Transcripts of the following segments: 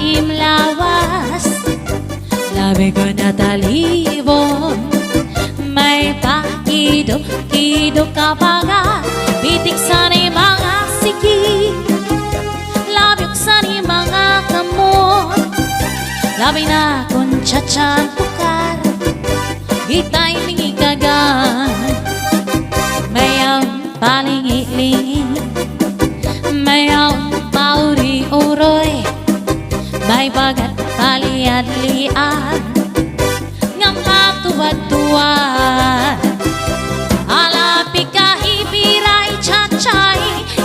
imlawas. Labi ko na talibon, may pakido-kido kapaga. Pitik sa ni mga siki, labi ko sa ni mga kamot. Labi na kung tsa-tsan pukar, itay mingi kagan. Mayaw palingi-lingi, mayaw pauri-uroy, may bagat paliad-liad, ngam katuwad-tuwad. Alapi ka hibiray tsa-tsay,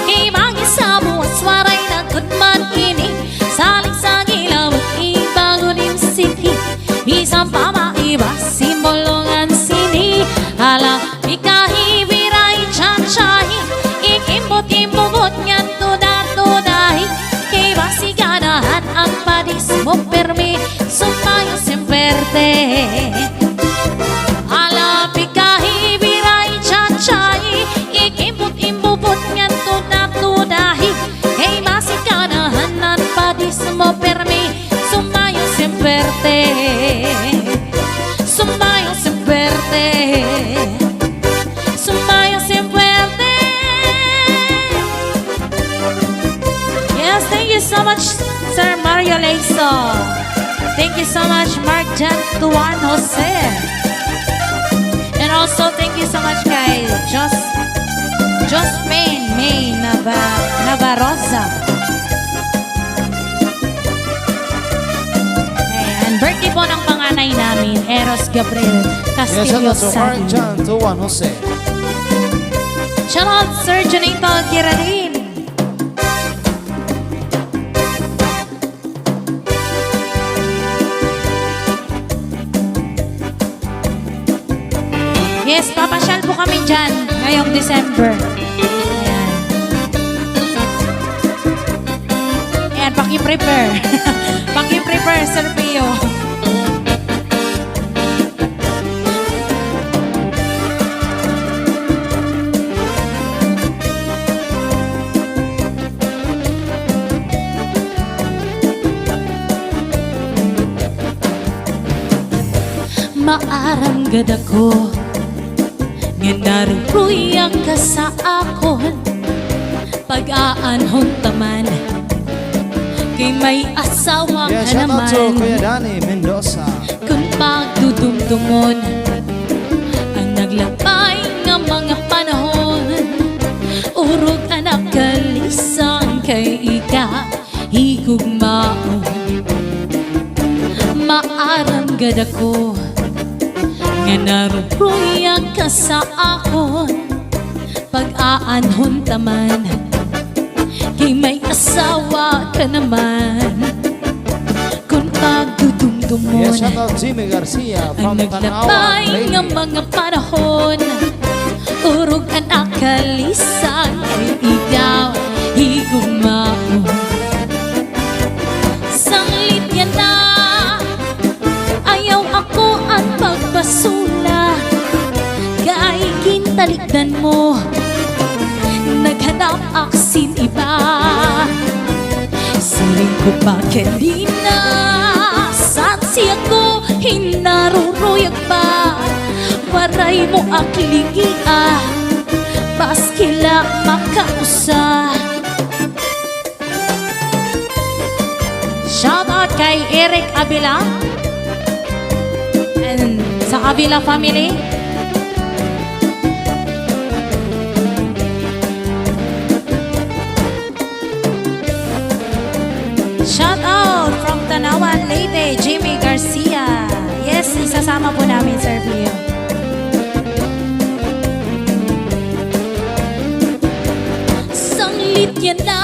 himang isamu aswaray na kutman ini. Saling sa gilaw at ibagunim siki, isang pamaiba simbolongan sini. Alapi ka hibiray tsa-tsay, ikimbot-imbot nyan tuda-tudahi, kibasiganahan ang padis mo permi, sumayo semperte. Alapi ka hibiray tsa-tsay, ikimbot-imbot nyan tuda-tudahi, kibasiganahan ang padis mo permi, sumayo semperte. Sumayo semperte. Sumayo semperte. Yes, thank you so much, Sir Mario Leiso. Thank you so much, Mark Jan Tuan Jose. And also, thank you so much, kay Josmaine May Navarroza. And birthday po ng panganay namin, Eros Gabriel Castillo Yes, Mark Sadi. Jan Tuan Jose. Shoutout Sir Junito Kirarin. Yes, papasyal po kami dyan ngayong December. Ayan. Ayan, paki-prepare. Paki-prepare, Sir Pio. Maaranggad ako, nga naruruyan ka sa akon. Pag-aanhon taman, kay may asawa Yeah, ka shout out to naman. Kuya Danny Mendoza. Kung pagdudumdumon ang naglapay nga mga panahon, urog anak kalisang kay ika higugmaon. Maaranggad ako, nga naruruyan ka sa akon. Pag-aanhon taman, kay may asawa ka naman. Kung pagdudumdumon Yeah, shout out Jimmy Garcia ang from naglapay Tanawan. ng mga panahon, urog ang akalisan kay ikaw higumaon. Sanglit yan na, ayaw ako ang pagbasula, kay kintalikdan mo, naghanap aksin iba. Siling ko pa kanina, satsi ako hinaruruyag pa. Waray mo aklingia, baskila makausa. Shout out kay Eric Abila and sa Abila family. Shout out from Tanawan, Leyte, Jimmy Garcia. Yes, isasama po namin, Sir Pio. Sanglit yan na,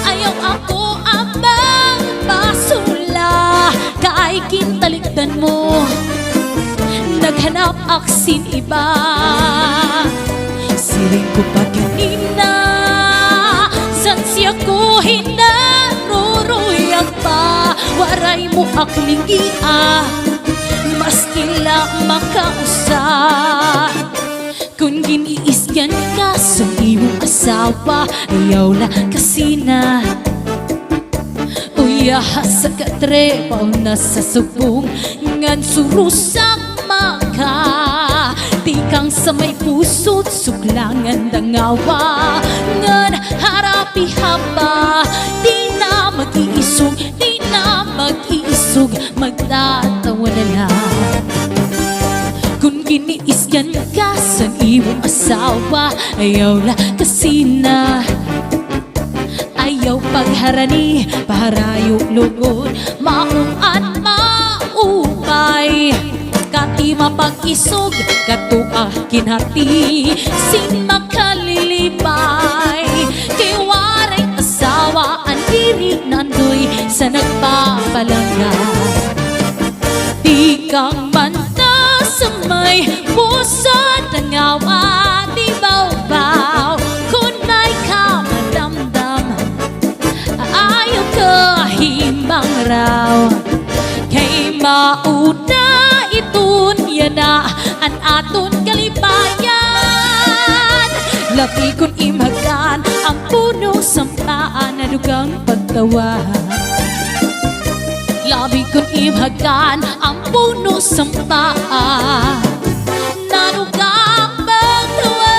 ayaw ako abang basula, kay kintalikdan mo, naghanap aksin iba. Siling ko pa kanina, san siya ko hinaruruyag pa. Waray mo aklingia, maskila makausa. Kung giniisyan ka sa iyong asawa, ayaw na kasi na Yahas sa katrepaw na sa subong ngan surusak maka di kang sa may puso't suglangan dangawa ngan harapi haba di na mag-iisog di na mag-iisog magtatawa na lang kung giniisyan ka sa iyong asawa ayaw la kasi na ayaw pagharani paharayo lugod maong at maupay kati mapag-isog katua kinhati sin makalilipay kay waray asawa ang diri nandoy sa nagpapalangga di kang manta sa may puso tangawa di baw-baw kunay ka madamdam ayaw ka himbang raw kay mauna itun yana an aton kalipayan labi kon imhagan ang puno sampaan na dugang pagtawa labi kon imhagan ang puno sampaan na dugang pagtawa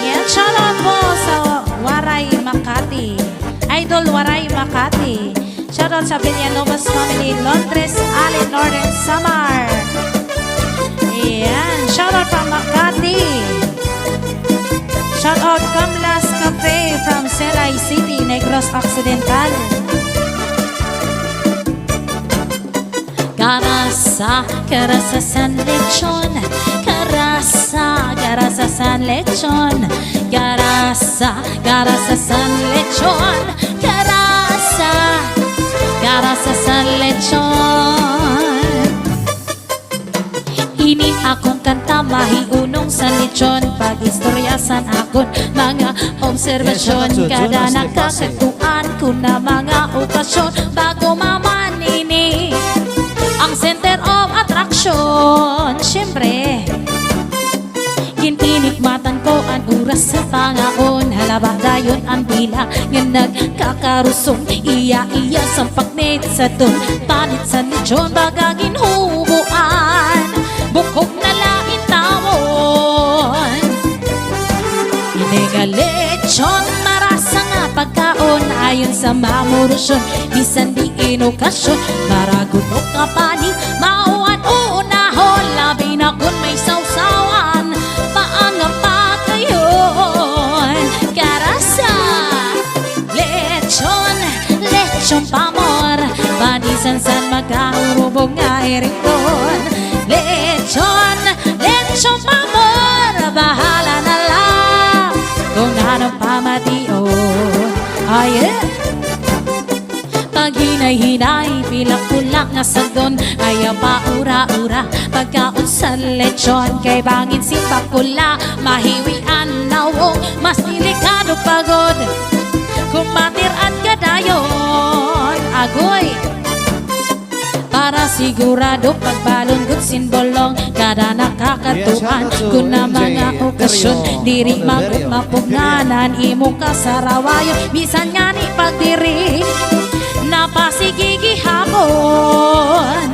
Yan, shoutout po sa Waray Makati. Idol Waray Makati. Shoutout sa Villanovas Family, Londres, Ali, Northern Samar. Ayan, shoutout from Makati. Shoutout Kamlas Cafe from Selay City, Negros Occidental. Karasa san lechon Karasa san lechon Karasa san lechon Karasa san lechon Ini akong kanta mahiunong sa lechon Pag-istoryasan akon mga obserbasyon Kada nakakatuan ko na mga okasyon Bago mamanini ang center of attraction Siyempre Gininikmatan ko ang oras sa pangaon Halaba dayon ang bilang nga nagkakarusong Iya sa pagnit sa dun Panit sa lechon bagagin hubuan Bukog na langit tawon Ini nga lechon marasa nga pagkaon Ayon sa mamurusyon Bisan di inokasyon Maragunok ka paning mauan unahon Labi na kun may sausawan Paangapa kayon Karasa Lechon pamor Banisan san magkahurubog nga erikon Lechon pamor Bahala na lang Kung anong pamation Aye Pag hinay-hinay Pilak-pulak na sandon Ayaw pa ura-ura Pagkaon sa lechon Kay bangin si Pakula Mahiwian nawong Mas delikado pagod Kung matiraan ka dayon Agoy Para sigurado pagbalon good sinbolong Kada nakakatuan Kung na mga okasyon Diri mapugnanan Imo kasarawayon Bisan nga ni pagdiri Napasigigi hapon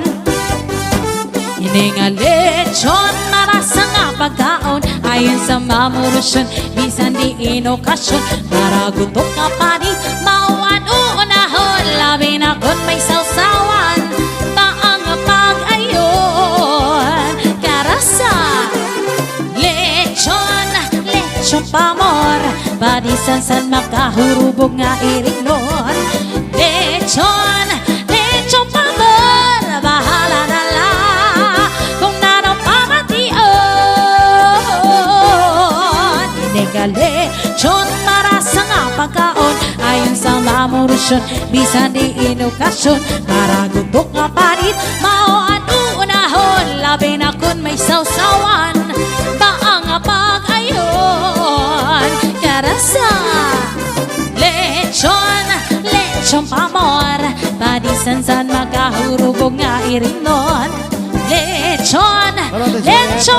Ini nga lechon Marasa nga pagkaon Ayon sa mamurusyon Bisan di inokasyon Para gutok ka pa ni Mauan unahon Labi na kun may sausawan Paang pag-ayon Karasa Lechon pamor Badisan san makahurubog nga irignon Lechon pamor Bahala na lang Kung nanong pamation Hindi ka lechon Marasa nga pagkaon Ayon sa mamurusyon Bisan di inokasyon Para gutok nga panit Mauan unahon Labi na kun may sausawan Baang pag-ayon Karasa Lechon pamor Badisan san magkahurubog nga irinon Lechon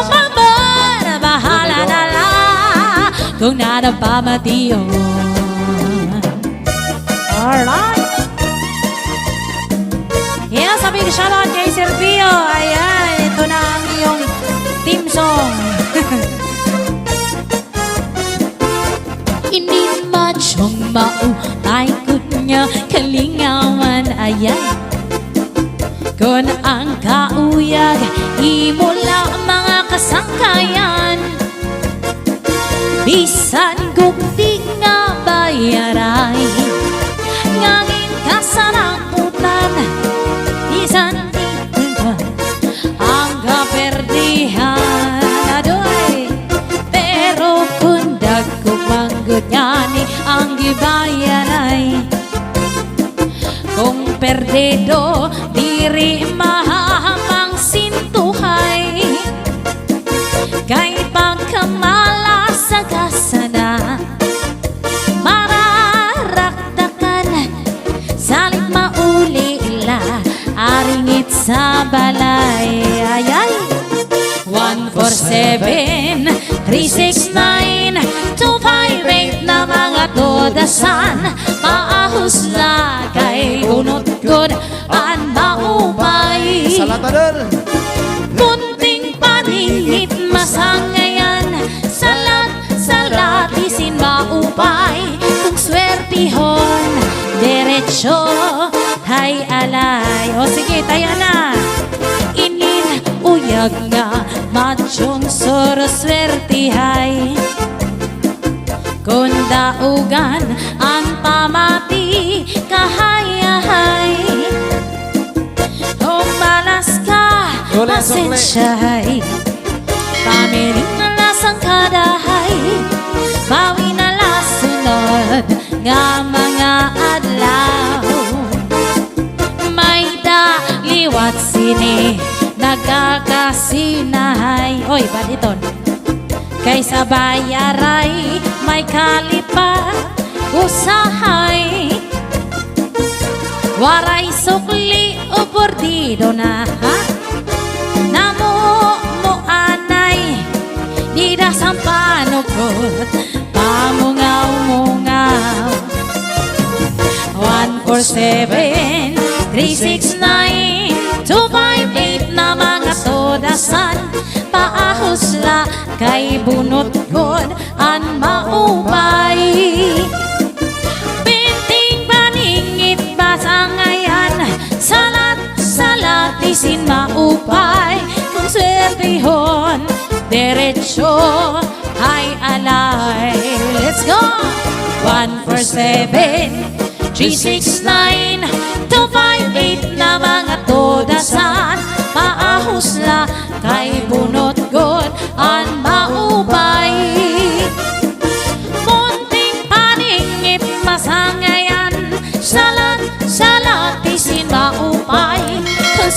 pamor Bahala na lang kung nadapamatiyon. Alright. Yeah, sabi ko shoutout kay Sir Pio. Ayan, ito na ang iyong team song. Hindi machong mautay ko niya kalingawan. Ayan, kung ang kauyag imula mga kasangkayan, bisan kung di nga bayaray, ngangin kasaraputan, bisan di ang kaperdihan. Adoy, pero kung dagko manggod ngani ang gibayaray, kung perdido diri mahamang sintuhay, kay pagkamala sa kasana mararakdakan, salit maulila aringit sa balay. Ayay, 147-369-258 na mga todasan, maahos na kay bunot good an maupay. Salatador. Kunting paningit masangayan, salat isin maupay, kung swertihon derecho hay alay. O sige, tayo na. Inin uyag nga machong soroswertihay, kung daugan ang pamati kahayahay, kung malas ka pasensyahay, pamiling na lasang kadahay, bawi na lasunod nga mga adlaw. May daliwat sini nagkakasinahay. Oy, baliton. Kaysa bayaray may kalipa usahay, waray sukli o bordido na ha? Namo mo anay di da sampanukot pamungaw-mungaw. 147-369-258 na mga todasan, paahos la kay bunot god an maupay. Binting paningit basangayan, salat isin maupay, kung swertihon derecho ay alay. Let's go! 147-369-258 na mga todasan, maahos la kay bunot god an maupay. Munting paningit masangayan, salat isin maupay, kung